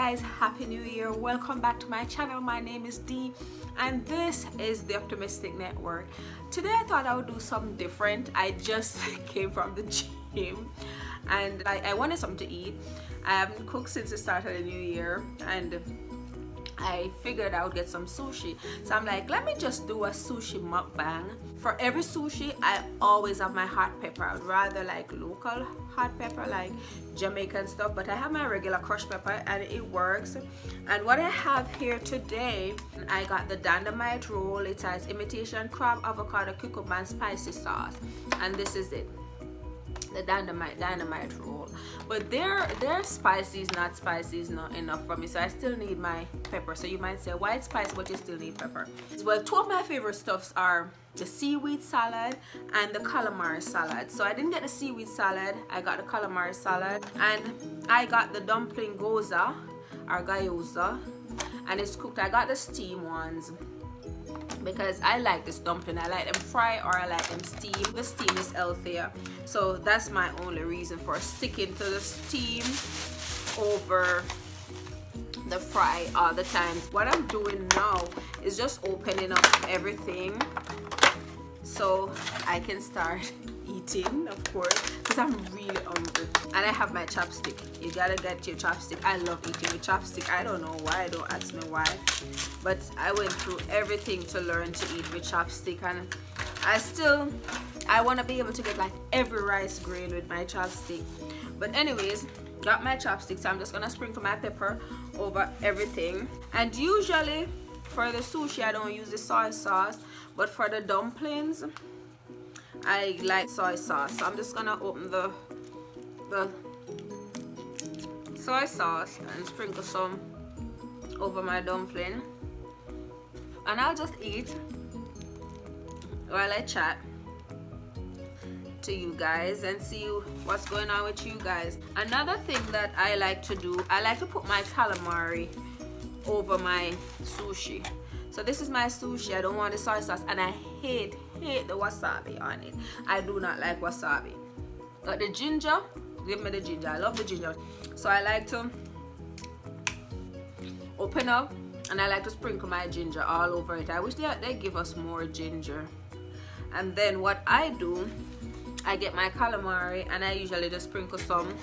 guys, happy new year. Welcome back to my channel. My name is Dee and this is the Optimistic Network. Today I thought I would do something different. I just came from the gym and I wanted something to eat. I haven't cooked since the start of the new year and I figured I would get some sushi. So I'm like, let me just do a sushi mukbang. For every sushi, I always have my hot pepper. I would rather like local hot pepper, like Jamaican stuff, but I have my regular crushed pepper and it works. And what I have here today, I got the dynamite roll. It has imitation crab, avocado, cucumber, and spicy sauce. And this is it. The dynamite roll, but their spicy is not enough for me, so I still need my pepper. So you might say, why it's spicy but you still need pepper? Well, two of my favorite stuffs are the seaweed salad and the calamari salad. So I didn't get the seaweed salad, I got the calamari salad, and I got the dumpling gyoza or gyoza, and it's cooked. I got the steam ones because I like this dumpling. I like them fry or I like them steam. The steam is healthier, so that's my only reason for sticking to the steam over the fry all the time. What I'm doing now is just opening up everything so I can start eating, of course, because I'm really hungry. And I have my chopstick. You gotta get your chopstick. I love eating with chopstick. I don't know why, don't ask me why, but I went through everything to learn to eat with chopstick, and I want to be able to get like every rice grain with my chopstick. But anyways, got my chopsticks, so I'm just gonna sprinkle my pepper over everything. And usually for the sushi I don't use the soy sauce, but for the dumplings I like soy sauce, so I'm just gonna open the soy sauce and sprinkle some over my dumpling, and I'll just eat while I chat to you guys and see what's going on with you guys. Another thing that I like to do, I like to put my calamari over my sushi. So this is my sushi. I don't want the soy sauce, and I hate the wasabi on it. I do not like wasabi. But the ginger, give me the ginger. I love the ginger. So I like to open up and I like to sprinkle my ginger all over it. I wish they give us more ginger. And then what I do, I get my calamari and I usually just sprinkle some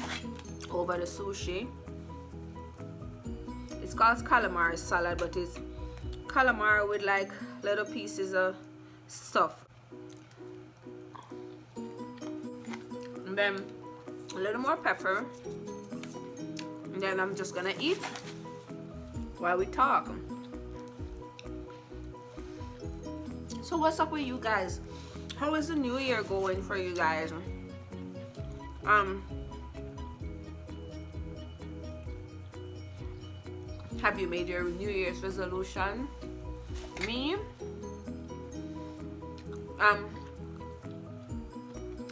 over the sushi. It's called calamari salad, but it's calamari with like little pieces of stuff, and then a little more pepper, and then I'm just gonna eat while we talk. So what's up with you guys? How is the new year going for you guys? Have you made your New Year's resolution? Me,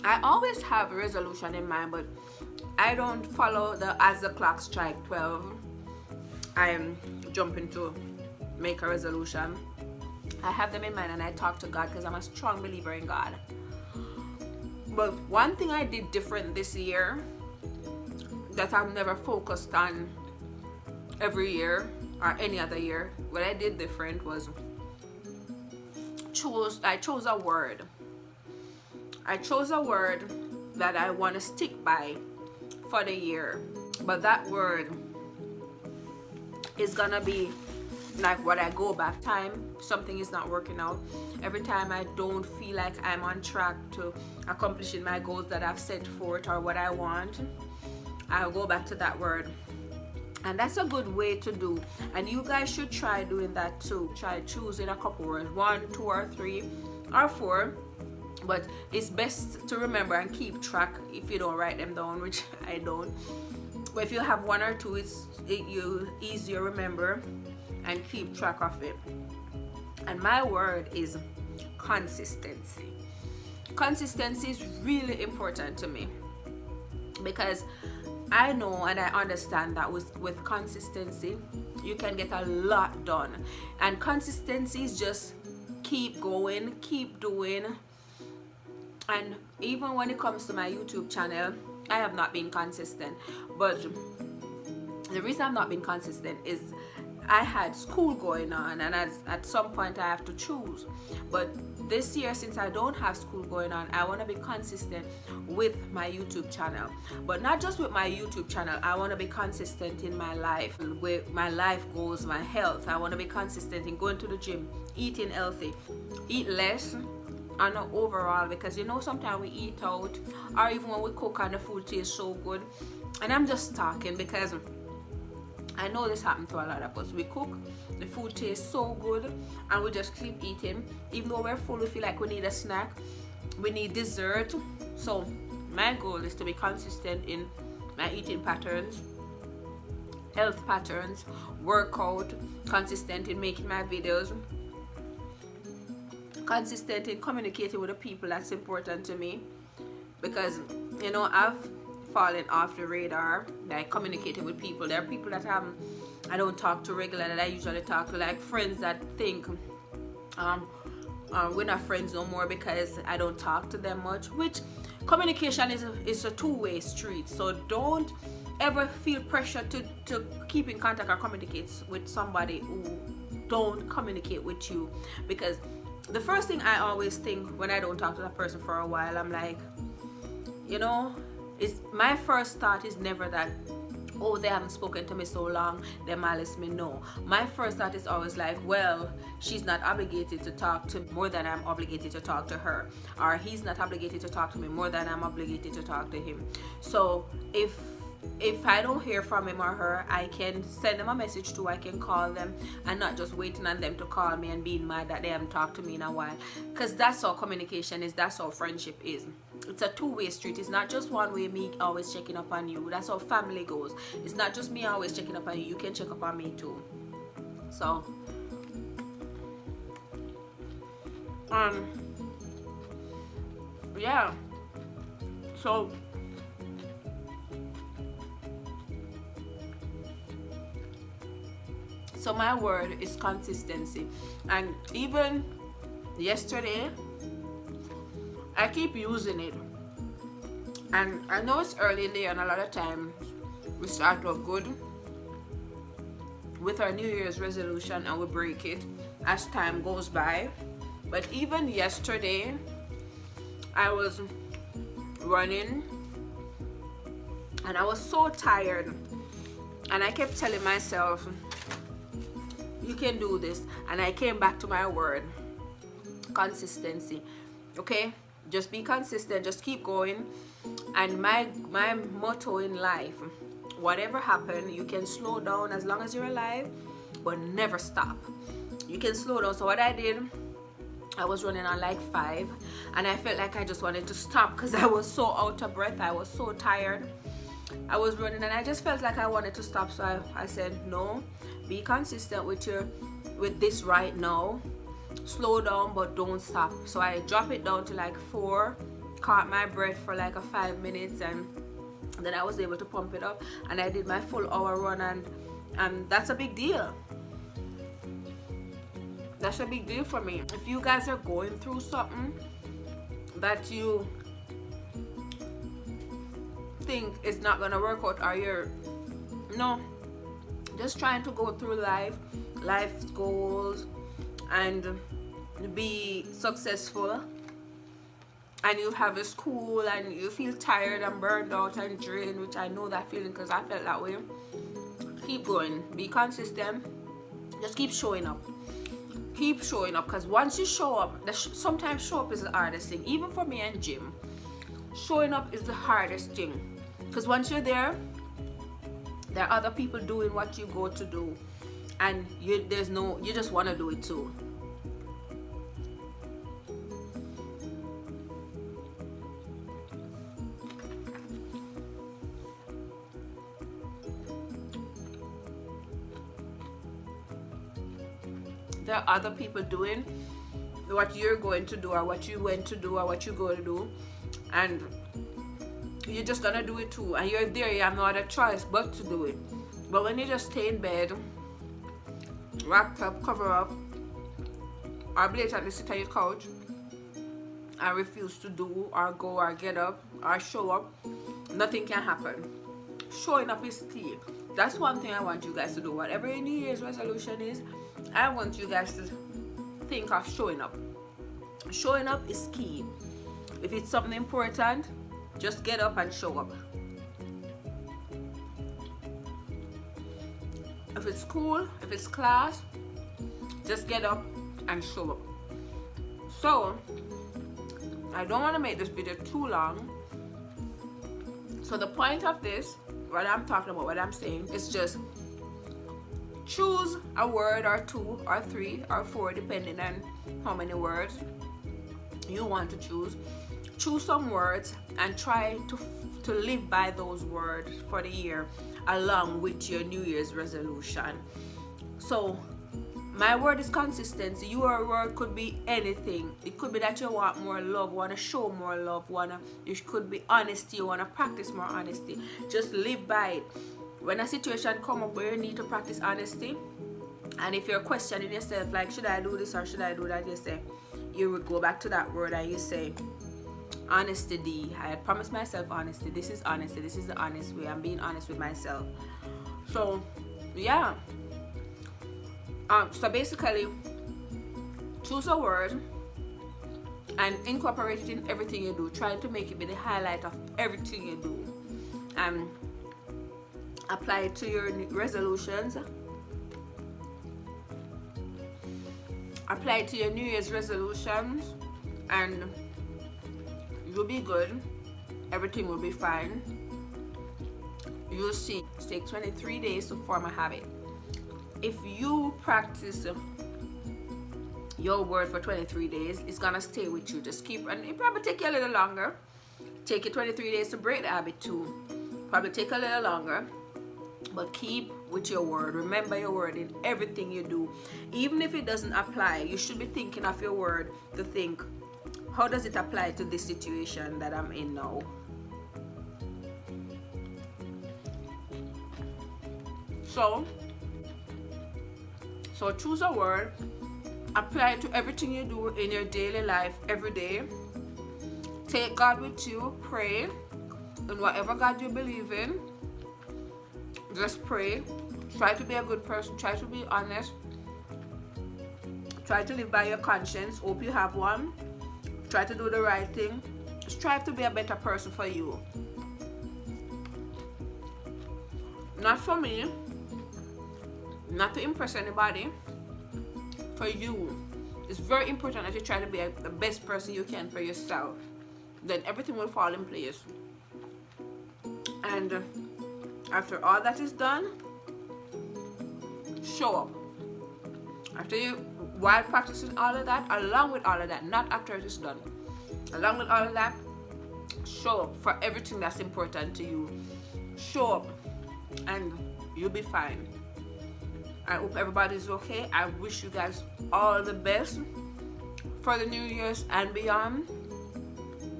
I always have a resolution in mind, but I don't follow as the clock strike 12 I'm jumping to make a resolution. I have them in mind and I talk to God because I'm a strong believer in God. But one thing I did different this year that I've never focused on every year or any other year, what I did different was I chose a word. I chose a word that I want to stick by for the year, but that word is gonna be like what I go back time something is not working out. Every time I don't feel like I'm on track to accomplishing my goals that I've set forth or what I want, I'll go back to that word. And that's a good way to do, and you guys should try doing that too. Try choosing a couple words, 1, 2 or 3 or 4, but it's best to remember and keep track if you don't write them down, which I don't. But if you have 1 or 2, you easier remember and keep track of it. And my word is consistency. Consistency is really important to me because I know and I understand that with consistency you can get a lot done, and consistency is just keep going, keep doing. And even when it comes to my YouTube channel, I have not been consistent, but The reason I'm not being consistent is I had school going on, and at some point I have to choose. But this year, since I don't have school going on, I want to be consistent with my YouTube channel. But not just with my YouTube channel, I want to be consistent in my life, with my life goals, my health. I want to be consistent in going to the gym, eating healthy, eat less, and overall, because you know, sometimes we eat out, or even when we cook and the food tastes so good. And I'm just talking because I know this happened to a lot of us. We cook, the food tastes so good, and we just keep eating. Even though we're full, we feel like we need a snack, we need dessert. So my goal is to be consistent in my eating patterns, health patterns, workout, consistent in making my videos, consistent in communicating with the people that's important to me. Because, you know, I've fallen off the radar, like communicating with people. There are people that I don't talk to regularly, that I usually talk to, like friends that think we're not friends no more because I don't talk to them much. Which communication is a two-way street, so don't ever feel pressure to keep in contact or communicate with somebody who don't communicate with you. Because the first thing I always think when I don't talk to that person for a while, I'm like, you know, my first thought is never that, oh, they haven't spoken to me so long, they malice me. No, my first thought is always like, well, she's not obligated to talk to me more than I'm obligated to talk to her, or he's not obligated to talk to me more than I'm obligated to talk to him. So if I don't hear from him or her, I can send them a message too. I can call them, and not just waiting on them to call me and being mad that they haven't talked to me in a while. Because that's how communication is, that's how friendship is. It's a two-way street. It's not just one way, me always checking up on you. That's how family goes. It's not just me always checking up on you. You can check up on me too. So yeah, so my word is consistency. And even yesterday, I keep using it. And I know it's early in the year, and a lot of times we start off good with our New Year's resolution and we break it as time goes by. But even yesterday, I was running and I was so tired, and I kept telling myself, you can do this. And I came back to my word, consistency. Okay, just be consistent, just keep going. And my motto in life, whatever happens, you can slow down as long as you're alive, but never stop. You can slow down. So what I did, I was running on like 5, and I felt like I just wanted to stop because I was so out of breath, I was so tired. I was running and I just felt like I wanted to stop. So I said, no, be consistent with this right now. Slow down, but don't stop. So I dropped it down to like 4, caught my breath for like a 5 minutes, and then I was able to pump it up, and I did my full hour run, and that's a big deal. That's a big deal for me. If you guys are going through something that you think is not gonna work out, or you're just trying to go through life goals and be successful, and you have a school and you feel tired and burned out and drained, which I know that feeling because I felt that way, keep going, be consistent, just keep showing up, because once you show up, sometimes show up is the hardest thing. Even for me and Jim, showing up is the hardest thing, because once you're there, there are other people doing what you go to do, and you just want to do it too. There are other people doing what you're going to do, or what you went to do, or what you're going to do, and you're just gonna do it too, and you're there, you have no other choice but to do it. But when you just stay in bed, wrapped up, cover up, or blatantly sit on your couch and refuse to do or go or get up or show up, nothing can happen. Showing up is key. That's one thing I want you guys to do. Whatever your New Year's resolution is, I want you guys to think of showing up. Showing up is key. If it's something important, just get up and show up. If it's school, if it's class, just get up and show up. So, I don't want to make this video too long. So the point of this, what I'm talking about, what I'm saying, is just choose a word or 2 or 3 or 4, depending on how many words you want to choose. Choose some words and try to live by those words for the year along with your New Year's resolution. So my word is consistency. Your word could be anything. It could be that you want more love, want to show more love, it could be honesty, you want to practice more honesty. Just live by it. When a situation comes up where you need to practice honesty, and if you're questioning yourself, like, should I do this or should I do that, you will go back to that word and you say, honesty, D. I had promised myself honesty. This is honesty. This is the honest way. I'm being honest with myself. So, yeah. So basically, choose a word and incorporate it in everything you do. Try to make it be the highlight of everything you do. And apply it to your resolutions. Apply it to your New Year's resolutions, and you'll be good. Everything will be fine. You'll see. It takes 23 days to form a habit. If you practice your word for 23 days, it's gonna stay with you. Just keep, and it probably take you a little longer. Take you 23 days to break the habit too. Probably take a little longer, but keep with your word. Remember your word in everything you do. Even if it doesn't apply, you should be thinking of your word to think, how does it apply to this situation that I'm in now? So choose a word, apply it to everything you do in your daily life every day. Take God with you, pray in whatever God you believe in. Just pray. Try to be a good person, try to be honest. Try to live by your conscience. Hope you have one. Try to do the right thing. Strive to be a better person for you. Not for me, not to impress anybody, for you. It's very important that you try to be the best person you can for yourself. Then everything will fall in place. And after all that is done, show up. While practicing all of that, along with all of that, not after it is done. Along with all of that, show up for everything that's important to you. Show up and you'll be fine. I hope everybody's okay. I wish you guys all the best for the New Year's and beyond,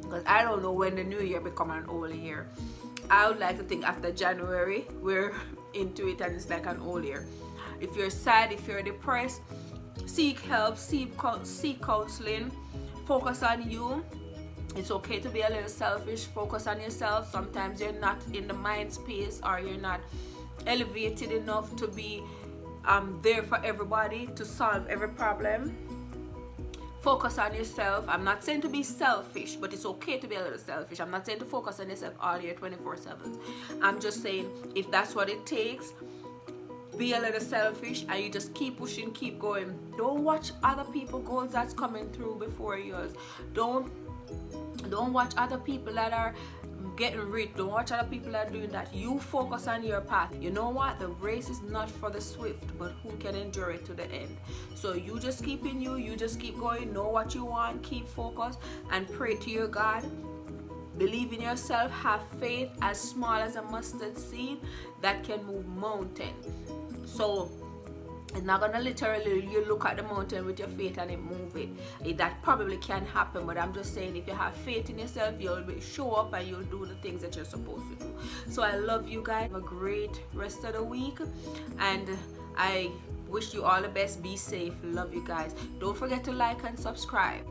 because I don't know when the New Year become an old year. I would like to think after January we're into it and it's like an old year. If you're sad, if you're depressed, seek help, seek counseling, focus on you. It's okay to be a little selfish. Focus on yourself. Sometimes you're not in the mind space, or you're not elevated enough to be there for everybody, to solve every problem. Focus on yourself. I'm not saying to be selfish, but it's okay to be a little selfish. I'm not saying to focus on yourself all year 24/7. I'm just saying, if that's what it takes, be a little selfish and you just keep pushing, keep going. Don't watch other people's goals that's coming through before yours. Don't watch other people that are getting rich. Don't watch other people that are doing that. You focus on your path. You know what? The race is not for the swift, but who can endure it to the end. So you just keep in you just keep going. Know what you want, keep focused, and pray to your God. Believe in yourself. Have faith as small as a mustard seed that can move mountains. So it's not gonna literally you look at the mountain with your faith and it move it. That probably can happen, but I'm just saying, if you have faith in yourself, you'll show up and you'll do the things that you're supposed to do. So I love you guys. Have a great rest of the week, and I wish you all the best. Be safe. Love you guys. Don't forget to like and subscribe.